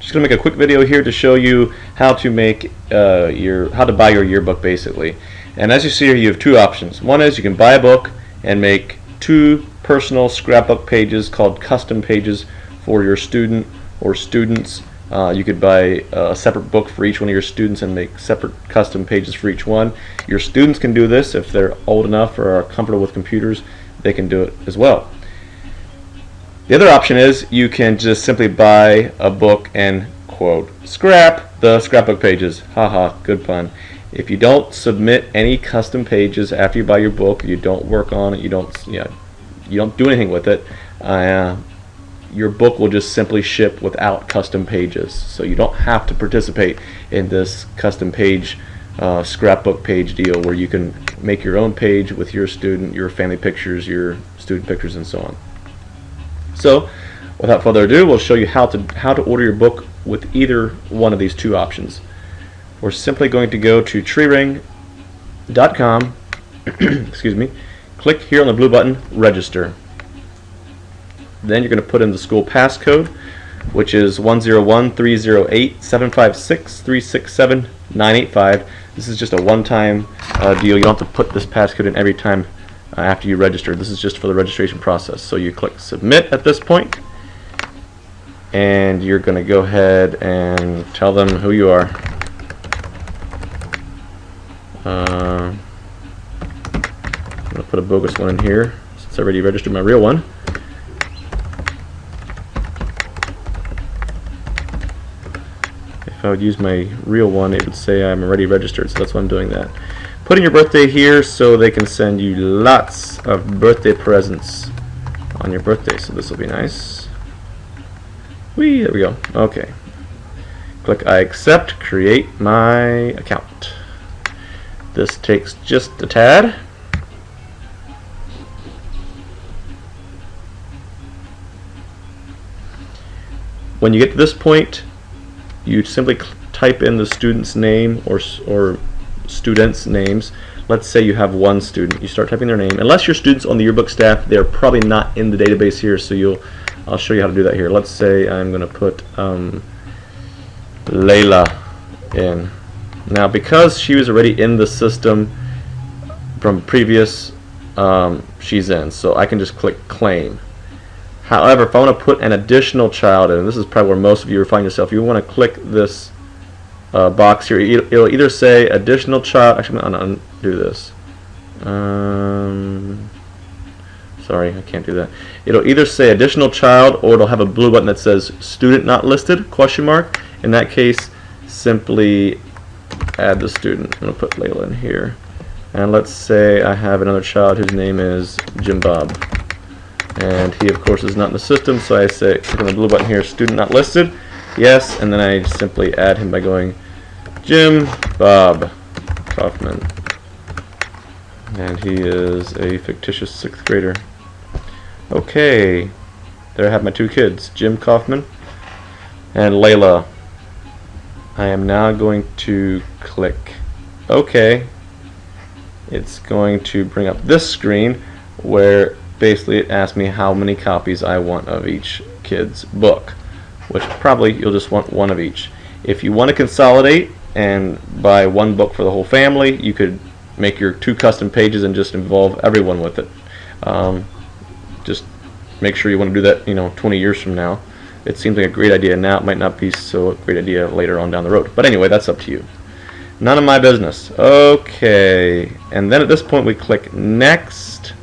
Just gonna make a quick video here to show you how to make how to buy your yearbook basically. And as you see here, you have two options. One is you can buy a book and make two personal scrapbook pages called custom pages for your student or students. You could buy a separate book for each one of your students and make separate custom pages for each one. Your students can do this if they're old enough or are comfortable with computers. They can do it as well. The other option is you can just simply buy a book and, quote, scrap the scrapbook pages. Haha, good pun. If you don't submit any custom pages after you buy your book, you don't work on it, you don't do anything with it, your book will just simply ship without custom pages. So you don't have to participate in this custom page scrapbook page deal where you can make your own page with your student, your family pictures, your student pictures, and so on. So without further ado, we'll show you how to order your book with either one of these two options. We're simply going to go to treering.com excuse me, click here on the blue button, register. Then you're going to put in the school passcode, which is 101308756367985. This is just a one-time deal. You don't have to put this passcode in every time after you register. This is just for the registration process. So you click submit at this point, and you're going to go ahead and tell them who you are. I'm going to put a bogus one in here since I already registered my real one. If I would use my real one, it would say I'm already registered, so that's why I'm doing that. Put in your birthday here so they can send you lots of birthday presents on your birthday, so this will be nice. Whee, there we go. Okay. Click I accept, create my account. This takes just a tad. When you get to this point, you simply type in the student's name or students' names. Let's say you have one student. You start typing their name. Unless your student's on the yearbook staff, they're probably not in the database here, so I'll show you how to do that here. Let's say I'm going to put Layla in. Now, because she was already in the system from previous, she's in, so I can just click claim. However, if I want to put an additional child in, this is probably where most of you are finding yourself, you want to click this box here. It'll either say additional child. Actually, I'm going to undo this. Sorry, I can't do that. It'll either say additional child, or it'll have a blue button that says student not listed, question mark. In that case, simply add the student. I'm going to put Layla in here. And let's say I have another child whose name is Jim Bob. And he, of course, is not in the system, so I say, click on the blue button here, student not listed, yes, and then I simply add him by going Jim Bob Kaufman. And he is a fictitious 6th grader. Okay, there I have my two kids, Jim Kaufman and Layla. I am now going to click OK. It's going to bring up this screen where basically it asks me how many copies I want of each kid's book, which probably you'll just want one of each. If you want to consolidate and buy one book for the whole family, you could make your two custom pages and just involve everyone with it. Just make sure you want to do that 20 years from now. It seems like a great idea now. It might not be so a great idea later on down the road. But anyway, that's up to you. None of my business. Okay, and then at this point we click next.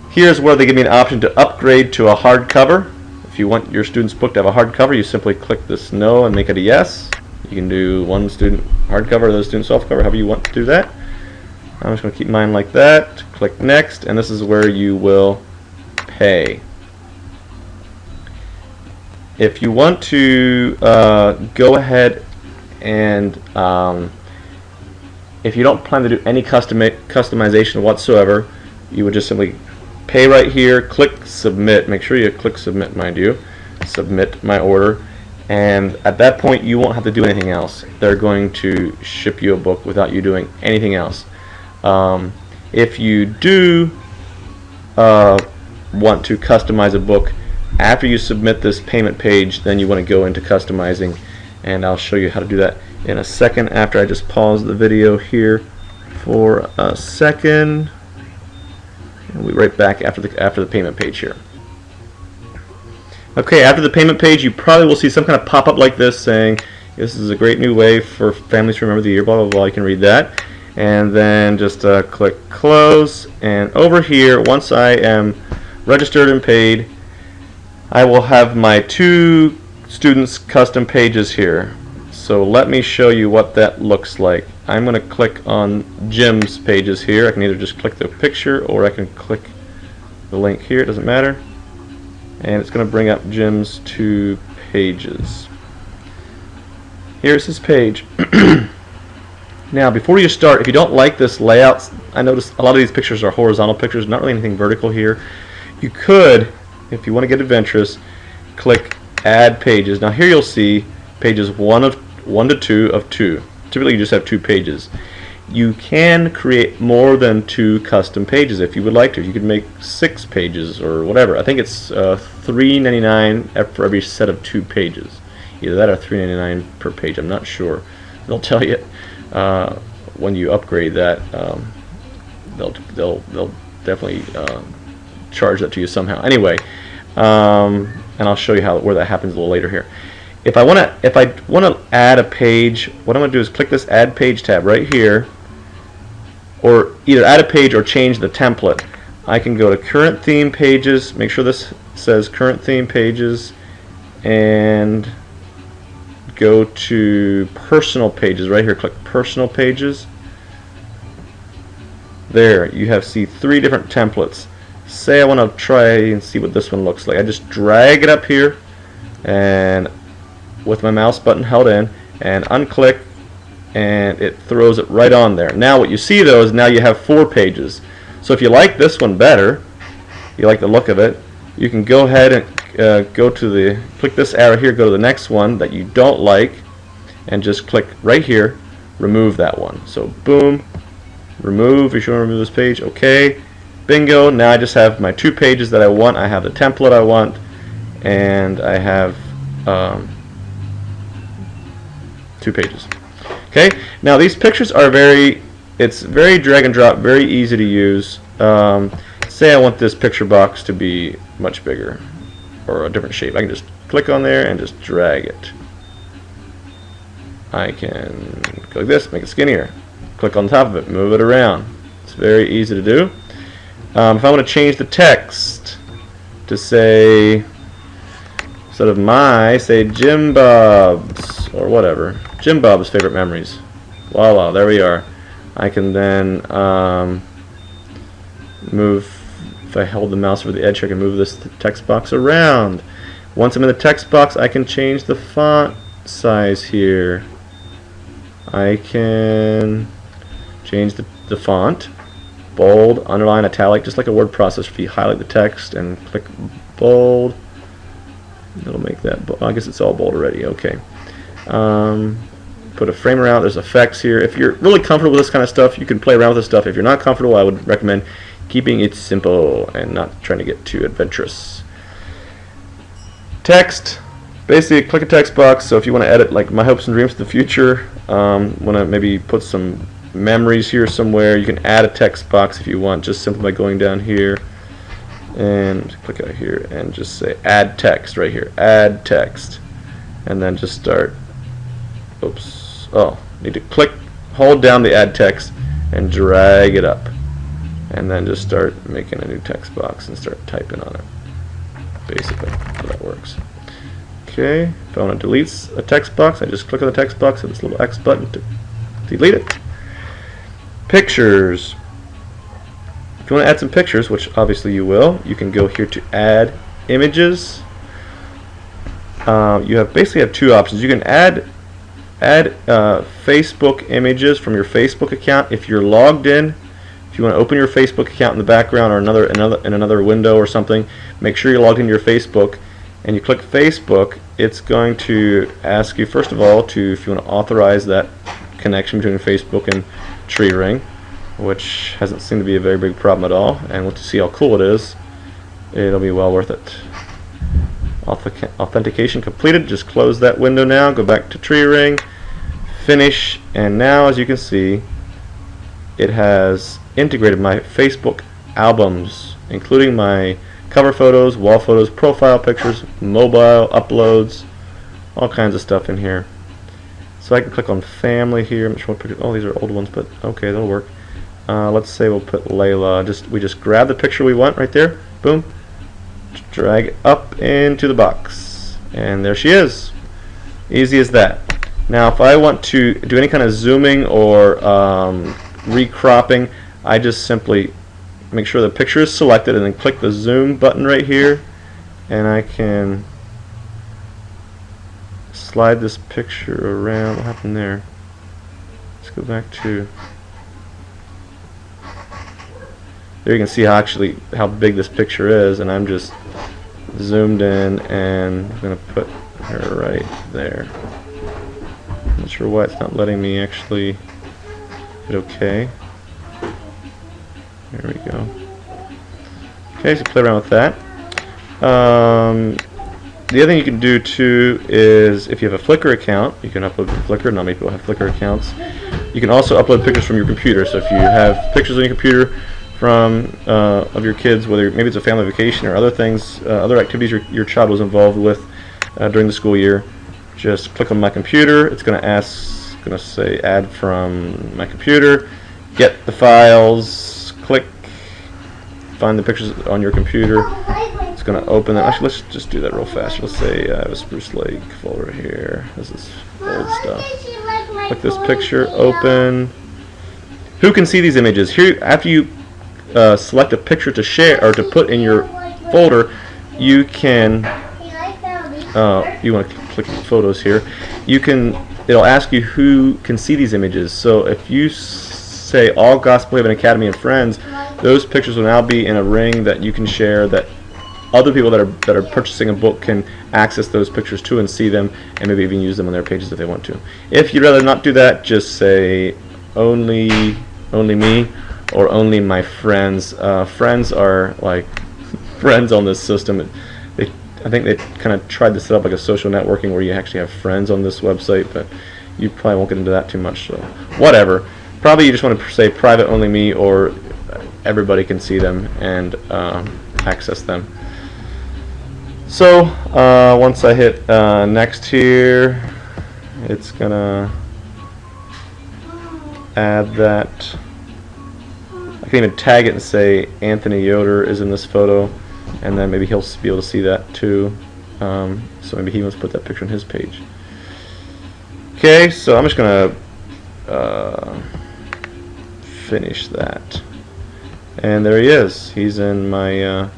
Here's where they give me an option to upgrade to a hardcover. If you want your student's book to have a hardcover, you simply click this no and make it a yes. You can do one student hardcover, the other student softcover, however you want to do that. I'm just going to keep mine like that. Click next, and this is where you will pay. If you want to go ahead and if you don't plan to do any customization whatsoever, you would just simply pay right here, click submit. Make sure you click submit, mind you. Submit my order, and at that point you won't have to do anything else. They're going to ship you a book without you doing anything else. If you do want to customize a book, After you submit this payment page, then you want to go into customizing, and I'll show you how to do that in a second after I just pause the video here for a second. And we'll be right back after the payment page here. Okay, after the payment page, you probably will see some kind of pop-up like this saying, this is a great new way for families to remember the year, blah, blah, blah. You can read that. And then just click close. And over here, once I am registered and paid, I will have my 2 students' custom pages here. So let me show you what that looks like. I'm going to click on Jim's pages here. I can either just click the picture or I can click the link here. It doesn't matter. And it's going to bring up Jim's 2 pages. Here's his page. Now, before you start, if you don't like this layout, I noticed a lot of these pictures are horizontal pictures, not really anything vertical here. You could, if you want to get adventurous, click Add Pages. Now here you'll see pages 1 to 2 of 2. Typically you just have 2 pages. You can create more than 2 custom pages if you would like to. You could make 6 pages or whatever. I think it's $3.99 for every set of 2 pages. Either that or $3.99 per page. I'm not sure. They'll tell you when you upgrade that. They'll definitely charge that to you somehow. Anyway, and I'll show you where that happens a little later here. If I want to add a page, what I'm going to do is click this Add Page tab right here, or either add a page or change the template. I can go to Current Theme Pages, make sure this says Current Theme Pages, and go to Personal Pages right here. Click Personal Pages. There, you see 3 different templates. Say I want to try and see what this one looks like. I just drag it up here and with my mouse button held in and unclick, and it throws it right on there. Now what you see though is now you have 4 pages. So if you like this one better, you like the look of it, you can go ahead and click this arrow here, go to the next one that you don't like, and just click right here, remove that one. So boom, remove. If you want to remove this page, okay, bingo. Now I just have my 2 pages that I want. I have the template I want, and I have 2 pages. Okay, now these pictures are it's very drag and drop, very easy to use. Say I want this picture box to be much bigger or a different shape. I can just click on there and just drag it. I can go like this, make it skinnier. Click on top of it, move it around. It's very easy to do. If I want to change the text to say, instead of say Jim Bob's, or whatever, Jim Bob's favorite memories. Voila, there we are. I can then move, if I hold the mouse over the edge, I can move this text box around. Once I'm in the text box, I can change the font size here. I can change the font, bold, underline, italic, just like a word processor. If you highlight the text and click bold, it'll make that bold. I guess it's all bold already. Okay. Put a frame around. There's effects here. If you're really comfortable with this kind of stuff, you can play around with this stuff. If you're not comfortable, I would recommend keeping it simple and not trying to get too adventurous. Text. Basically, click a text box. So if you want to edit, like my hopes and dreams for the future, want to maybe put some memories here somewhere, you can add a text box if you want, just simply by going down here and click out here and just say add text right here, add text, and then just start. Oops. Oh, need to hold down the add text and drag it up, and then just start making a new text box and start typing on it. Basically, how that works. Okay, if I want to delete a text box, I just click on the text box and this little X button to delete it. Pictures. If you want to add some pictures, which obviously you will, you can go here to add images. You basically have 2 options. You can add Facebook images from your Facebook account if you're logged in. If you want to open your Facebook account in the background or another window or something, make sure you're logged into your Facebook, and you click Facebook. It's going to ask you first of all if you want to authorize that connection between Facebook and Treering, which hasn't seemed to be a very big problem at all. And we'll see how cool it is. It'll be well worth it. Authentication completed. Just close that window now. Go back to Treering, finish, and now as you can see, it has integrated my Facebook albums, including my cover photos, wall photos, profile pictures, mobile uploads, all kinds of stuff in here. So I can click on family here. I'm not sure what pictures. Oh, these are old ones, but okay, that'll work. Let's say we'll put Layla. We just grab the picture we want right there. Boom. Drag it up into the box, and there she is. Easy as that. Now, if I want to do any kind of zooming or recropping, I just simply make sure the picture is selected and then click the zoom button right here, and I can slide this picture around. What happened there? Let's go back to there. You can see how big this picture is, and I'm just zoomed in, and I'm going to put her right there. Not sure why it's not letting me actually hit OK. There we go. Okay, so play around with that. The other thing you can do too is if you have a Flickr account, you can upload from Flickr. Not many people have Flickr accounts. You can also upload pictures from your computer. So if you have pictures on your computer from of your kids, whether maybe it's a family vacation or other things, other activities your child was involved with during the school year, just click on my computer. It's going to say add from my computer, get the files, click, find the pictures on your computer. It's going to open them. Actually, let's just do that real fast. Let's say I have a Spruce Lake folder here. This is old stuff. Click this picture, open. Who can see these images? Here, after you select a picture to share or to put in your folder, you can. You want to click photos here. It'll ask you who can see these images. So if you say all Gospel Haven Academy and friends, those pictures will now be in a ring that you can share, that other people that are purchasing a book can access those pictures too and see them, and maybe even use them on their pages if they want to. If you'd rather not do that, just say only me or only my friends. Friends are like friends on this system. I think they kind of tried to set up like a social networking where you actually have friends on this website, but you probably won't get into that too much. So whatever. Probably you just want to say private only me, or everybody can see them and access them. So once I hit next here, it's gonna add that. I can even tag it and say Anthony Yoder is in this photo, and then maybe he'll be able to see that too. So maybe he wants to put that picture on his page. Okay, so I'm just gonna finish that, and there he is. He's in my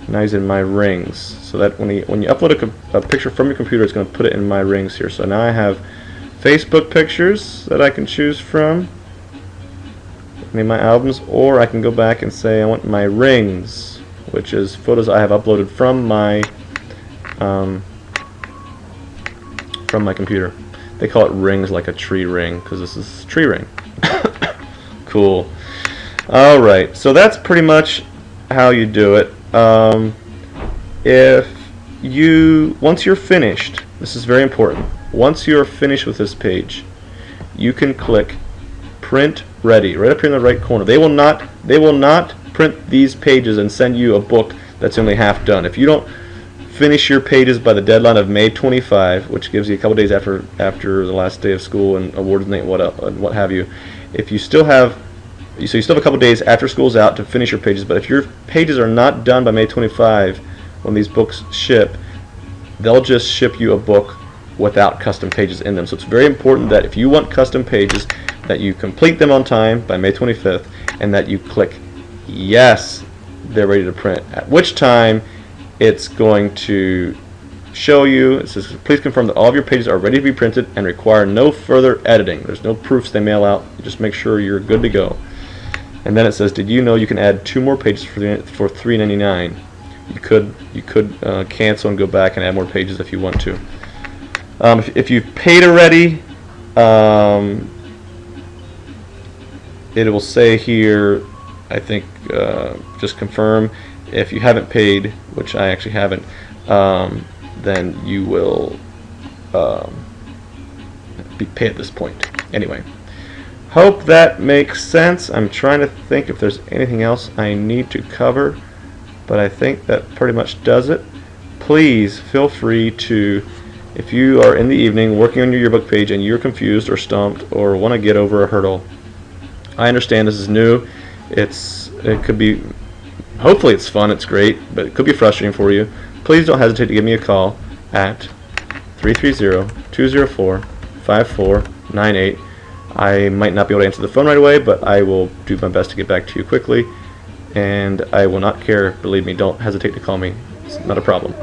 now he's in my rings. So that when you upload a picture from your computer, it's going to put it in my rings here. So now I have Facebook pictures that I can choose from, maybe my albums, or I can go back and say I want my rings, which is photos I have uploaded from my computer. They call it rings, like a tree ring, because this is Treering. Cool. All right, so that's pretty much how you do it. Once you're finished, this is very important. Once you're finished with this page, you can click Print Ready right up here in the right corner. They will not print these pages and send you a book that's only half done. If you don't finish your pages by the deadline of May 25, which gives you a couple days after the last day of school and awards night and what have you, if you still have you still have a couple days after school's out to finish your pages. But if your pages are not done by May 25 when these books ship, they'll just ship you a book without custom pages in them. So it's very important that if you want custom pages, that you complete them on time by May 25th, and that you click yes, they're ready to print, at which time it's going to show you, it says please confirm that all of your pages are ready to be printed and require no further editing. There's no proofs they mail out. You just make sure you're good to go. And then it says, did you know you can add 2 more pages for $3.99? You could cancel and go back and add more pages if you want to. If you've paid already, it will say here, I think, just confirm. If you haven't paid, which I actually haven't, then you will be paid at this point. Anyway, hope that makes sense. I'm trying to think if there's anything else I need to cover, but I think that pretty much does it. Please feel free to, if you are in the evening working on your yearbook page and you're confused or stumped or want to get over a hurdle, I understand this is new. It could be, hopefully it's fun, it's great, but it could be frustrating for you. Please don't hesitate to give me a call at 330-204-5498. I might not be able to answer the phone right away, but I will do my best to get back to you quickly, and I will not care. Believe me, don't hesitate to call me. It's not a problem.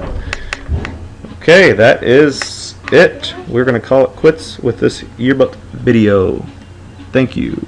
Okay, that is it. We're going to call it quits with this yearbook video. Thank you.